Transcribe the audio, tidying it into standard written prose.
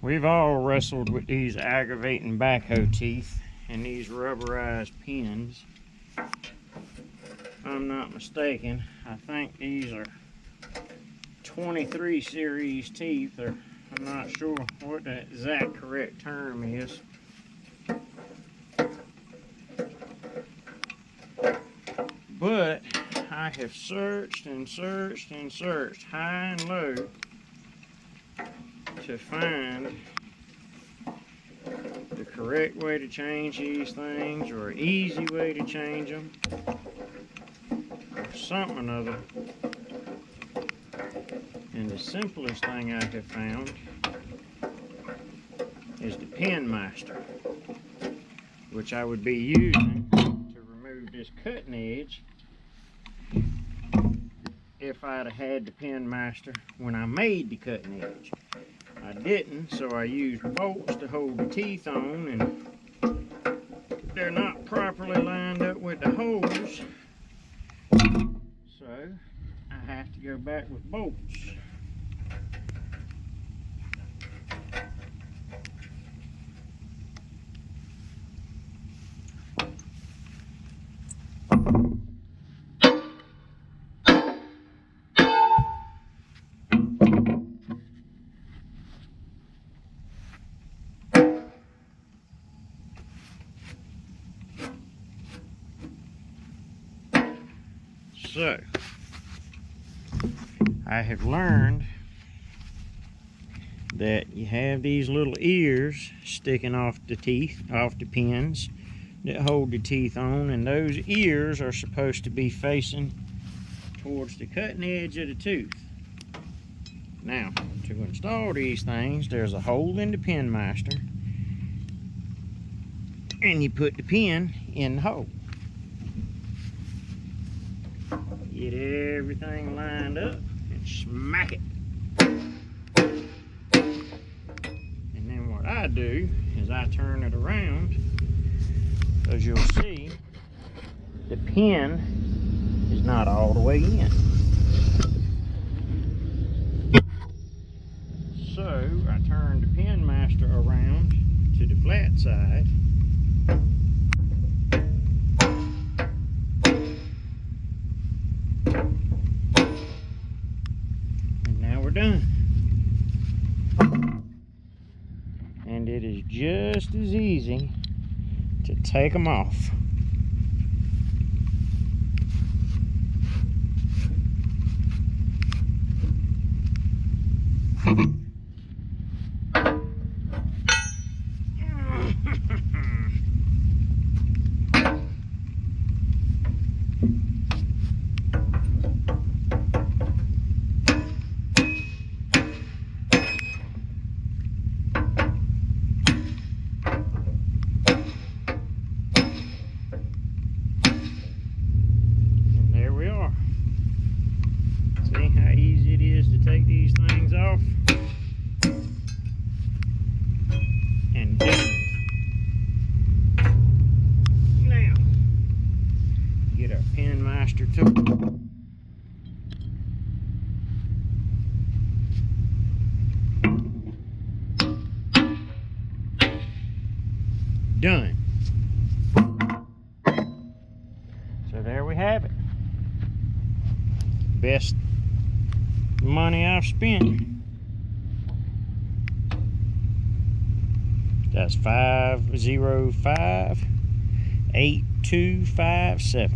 We've all wrestled with these aggravating backhoe teeth and these rubberized pins. If I'm not mistaken, I think these are 23 series teeth, or I'm not sure what the exact correct term is. But I have searched and searched and searched high and low to find the correct way to change these things, or an easy way to change them, or something or other. And the simplest thing I have found is the Pin Master, which I would be using to remove this cutting edge if I'd have had the Pin Master when I made the cutting edge. I didn't, so I used bolts to hold the teeth on, and they're not properly lined up with the holes, so I have to go back with bolts. So, I have learned that you have these little ears sticking off the teeth, off the pins that hold the teeth on, and those ears are supposed to be facing towards the cutting edge of the tooth. Now, to install these things, there's a hole in the Pin Master, and you put the pin in the hole. Get everything lined up and smack it. And then what I do is I turn it around, as you'll see, the pin is not all the way in. So I turn the Pin Master around to the flat side, and now we're done. And it is just as easy to take them off. See how easy it is to take these things off? And done. Now, get our Pin Master tool. Done. So there we have it. Best money I've spent. That's 505-8257.